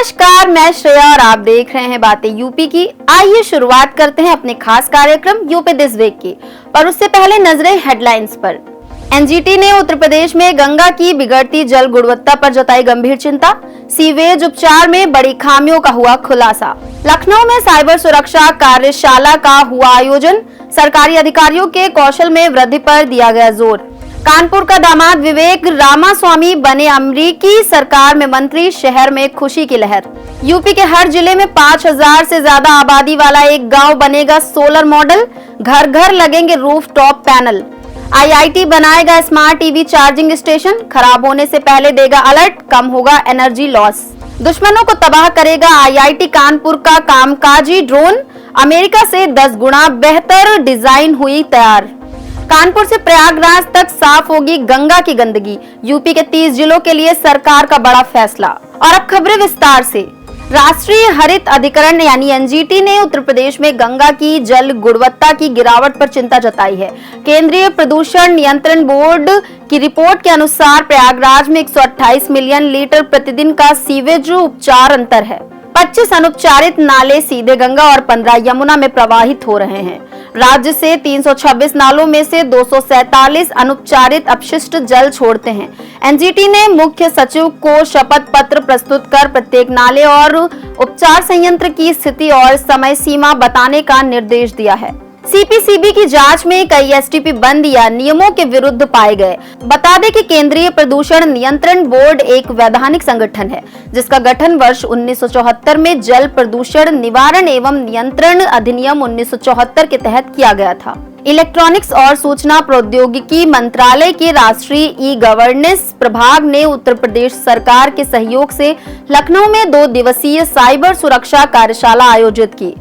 नमस्कार, मैं श्रेया और आप देख रहे हैं बातें यूपी की। आइए शुरुआत करते हैं अपने खास कार्यक्रम यूपी दिस वीक की, पर उससे पहले नजरें हेडलाइंस पर। एनजीटी ने उत्तर प्रदेश में गंगा की बिगड़ती जल गुणवत्ता पर जताई गंभीर चिंता। सीवेज उपचार में बड़ी खामियों का हुआ खुलासा। लखनऊ में साइबर सुरक्षा कार्यशाला का हुआ आयोजन। सरकारी अधिकारियों के कौशल में वृद्धि पर दिया गया जोर। कानपुर का दामाद विवेक रामास्वामी बने अमेरिकी सरकार में मंत्री, शहर में खुशी की लहर। यूपी के हर जिले में 5000 से ज्यादा आबादी वाला एक गांव बनेगा सोलर मॉडल। घर घर लगेंगे रूफटॉप पैनल। आईआईटी बनाएगा स्मार्ट टीवी चार्जिंग स्टेशन। खराब होने से पहले देगा अलर्ट, कम होगा एनर्जी लॉस। दुश्मनों को तबाह करेगा आईआईटी कानपुर का कामकाजी ड्रोन। अमेरिका से 10 गुना बेहतर डिजाइन हुई तैयार। कानपुर से प्रयागराज तक साफ होगी गंगा की गंदगी। यूपी के 30 जिलों के लिए सरकार का बड़ा फैसला। और अब खबरें विस्तार से। राष्ट्रीय हरित अधिकरण यानी एनजीटी ने उत्तर प्रदेश में गंगा की जल गुणवत्ता की गिरावट पर चिंता जताई है। केंद्रीय प्रदूषण नियंत्रण बोर्ड की रिपोर्ट के अनुसार प्रयागराज में 128 मिलियन लीटर प्रतिदिन का सीवेज उपचार अंतर है। 25 अनुपचारित नाले सीधे गंगा और 15 यमुना में प्रवाहित हो रहे हैं। राज्य से 326 नालों में से 247 अनुपचारित अपशिष्ट जल छोड़ते हैं। एनजीटी ने मुख्य सचिव को शपथ पत्र प्रस्तुत कर प्रत्येक नाले और उपचार संयंत्र की स्थिति और समय सीमा बताने का निर्देश दिया है। सीपीसीबी की जांच में कई एसटीपी बंद या नियमों के विरुद्ध पाए गए। बता दें कि केंद्रीय प्रदूषण नियंत्रण बोर्ड एक वैधानिक संगठन है जिसका गठन वर्ष 1974 में जल प्रदूषण निवारण एवं नियंत्रण अधिनियम 1974 के तहत किया गया था। इलेक्ट्रॉनिक्स और सूचना प्रौद्योगिकी मंत्रालय के राष्ट्रीय ई गवर्नेंस प्रभाग ने उत्तर प्रदेश सरकार के सहयोग से लखनऊ में 2 दिवसीय साइबर सुरक्षा कार्यशाला आयोजित की।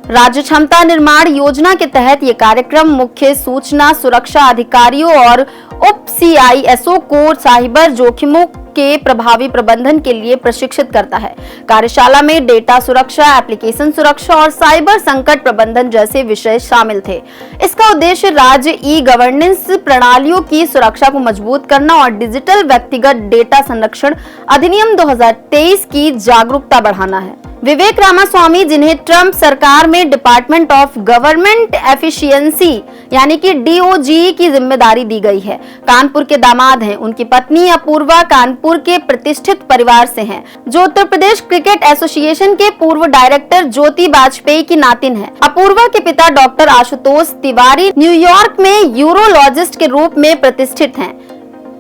राज्य क्षमता निर्माण योजना के तहत ये कार्यक्रम मुख्य सूचना सुरक्षा अधिकारियों और उप सीआईएसओ को साइबर जोखिमों के प्रभावी प्रबंधन के लिए प्रशिक्षित करता है। कार्यशाला में डेटा सुरक्षा, एप्लीकेशन सुरक्षा और साइबर संकट प्रबंधन जैसे विषय शामिल थे। इसका उद्देश्य राज्य ई गवर्नेंस प्रणालियों की सुरक्षा को मजबूत करना और डिजिटल व्यक्तिगत डेटा संरक्षण अधिनियम 2023 की जागरूकता बढ़ाना है। विवेक रामास्वामी, जिन्हें ट्रंप सरकार में डिपार्टमेंट ऑफ गवर्नमेंट एफिशिएंसी यानी कि डीओजी की जिम्मेदारी दी गई है, कानपुर के दामाद हैं। उनकी पत्नी अपूर्वा कानपुर के प्रतिष्ठित परिवार से हैं, जो उत्तर प्रदेश क्रिकेट एसोसिएशन के पूर्व डायरेक्टर ज्योति वाजपेयी की नातिन है। अपूर्वा के पिता डॉक्टर आशुतोष तिवारी न्यूयॉर्क में यूरोलॉजिस्ट के रूप में प्रतिष्ठित हैं।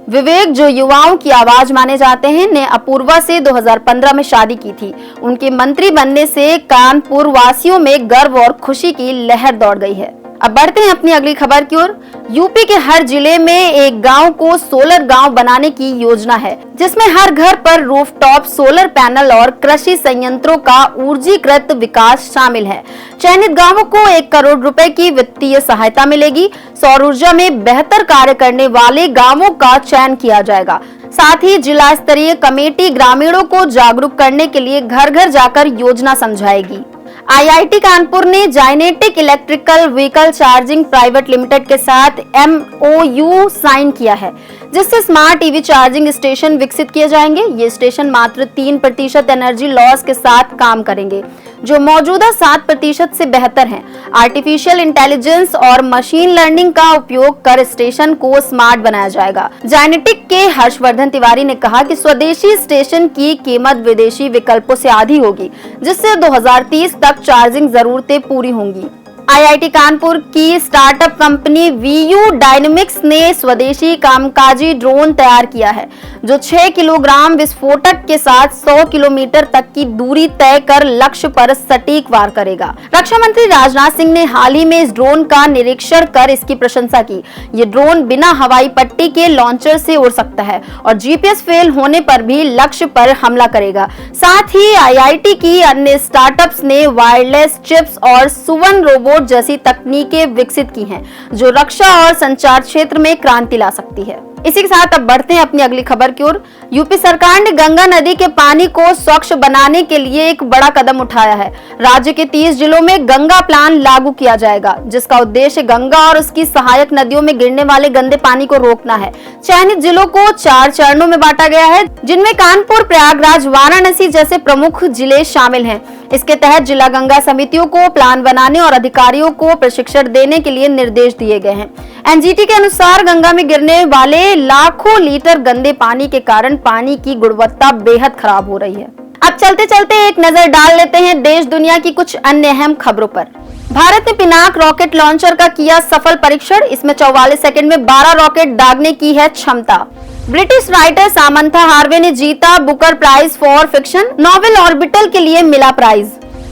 विवेक, जो युवाओं की आवाज माने जाते हैं, ने अपूर्वा से 2015 में शादी की थी। उनके मंत्री बनने से कानपुर वासियों में गर्व और खुशी की लहर दौड़ गई है। अब बढ़ते हैं अपनी अगली खबर की ओर। यूपी के हर जिले में एक गांव को सोलर गांव बनाने की योजना है, जिसमें हर घर पर रूफटॉप सोलर पैनल और कृषि संयंत्रों का ऊर्जीकृत विकास शामिल है। चयनित गांवों को 1 करोड़ रुपए की वित्तीय सहायता मिलेगी। सौर ऊर्जा में बेहतर कार्य करने वाले गांवों का चयन किया जाएगा। साथ ही जिला स्तरीय कमेटी ग्रामीणों को जागरूक करने के लिए घर घर जाकर योजना समझाएगी। आईआईटी कानपुर ने Zynetic electrical vehicle charging private limited के साथ एमओयू साइन किया है, जिससे स्मार्ट टीवी चार्जिंग स्टेशन विकसित किए जाएंगे। ये स्टेशन मात्र 3% एनर्जी लॉस के साथ काम करेंगे, जो मौजूदा 7% से बेहतर हैं। आर्टिफिशियल इंटेलिजेंस और मशीन लर्निंग का उपयोग कर स्टेशन को स्मार्ट बनाया जाएगा। जाइनेटिक के हर्षवर्धन तिवारी ने कहा कि स्वदेशी स्टेशन की कीमत विदेशी विकल्पों से आधी होगी, जिससे 2030 तक चार्जिंग जरूरतें पूरी होंगी। आईआईटी कानपुर की स्टार्टअप कंपनी वीयू डायनेमिक्स ने स्वदेशी कामकाजी ड्रोन तैयार किया है, जो 6 किलोग्राम विस्फोटक के साथ 100 किलोमीटर तक की दूरी तय कर लक्ष्य पर सटीक वार करेगा। रक्षा मंत्री राजनाथ सिंह ने हाल ही में इस ड्रोन का निरीक्षण कर इसकी प्रशंसा की। ये ड्रोन बिना हवाई पट्टी के लॉन्चर से उड़ सकता है और जीपीएस फेल होने पर भी लक्ष्य पर हमला करेगा। साथ ही आईआईटी की अन्य स्टार्टअप्स ने वायरलेस चिप्स और सुवन रोबोट जैसी तकनीकें विकसित की हैं, जो रक्षा और संचार क्षेत्र में क्रांति ला सकती है। इसी के साथ अब बढ़ते हैं अपनी अगली खबर की ओर। यूपी सरकार ने गंगा नदी के पानी को स्वच्छ बनाने के लिए एक बड़ा कदम उठाया है। राज्य के 30 जिलों में गंगा प्लान लागू किया जाएगा, जिसका उद्देश्य गंगा और उसकी सहायक नदियों में गिरने वाले गंदे पानी को रोकना है। चयनित जिलों को 4 चरणों में बांटा गया है, जिनमें कानपुर, प्रयागराज, वाराणसी जैसे प्रमुख जिले शामिल हैं। इसके तहत जिला गंगा समितियों को प्लान बनाने और अधिकारियों को प्रशिक्षण देने के लिए निर्देश दिए गए हैं। एनजीटी के अनुसार गंगा में गिरने वाले लाखों लीटर गंदे पानी के कारण पानी की गुणवत्ता बेहद खराब हो रही है। अब चलते चलते एक नजर डाल लेते हैं देश दुनिया की कुछ अन्य अहम खबरों पर। भारत ने पिनाक रॉकेट लॉन्चर का किया सफल परीक्षण। इसमें 44 सेकंड में 12 रॉकेट दागने की है क्षमता। ब्रिटिश राइटर सामंथा हार्वे ने जीता Booker prize for fiction. Novel Orbital के लिए मिला प्राइज।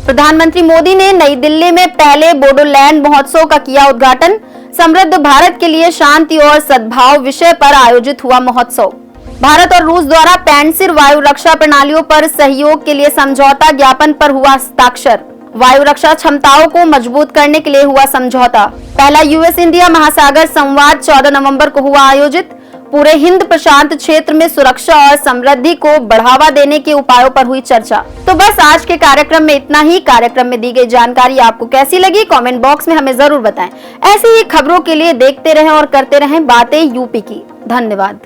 प्रधानमंत्री मोदी ने नई दिल्ली में पहले बोडोलैंड महोत्सव का किया उद्घाटन। समृद्ध भारत के लिए शांति और सद्भाव विषय पर आयोजित हुआ महोत्सव। भारत और रूस द्वारा पेंसिर वायु रक्षा प्रणालियों पर सहयोग के लिए समझौता ज्ञापन पर हुआ हस्ताक्षर। वायु रक्षा क्षमताओं को मजबूत करने के लिए हुआ समझौता। पहला यूएस इंडिया महासागर संवाद 14 नवंबर को हुआ आयोजित। पूरे हिंद प्रशांत क्षेत्र में सुरक्षा और समृद्धि को बढ़ावा देने के उपायों पर हुई चर्चा। तो बस आज के कार्यक्रम में इतना ही। कार्यक्रम में दी गई जानकारी आपको कैसी लगी, कमेंट बॉक्स में हमें जरूर बताएं। ऐसी ही खबरों के लिए देखते रहें और करते रहें बातें यूपी की। धन्यवाद।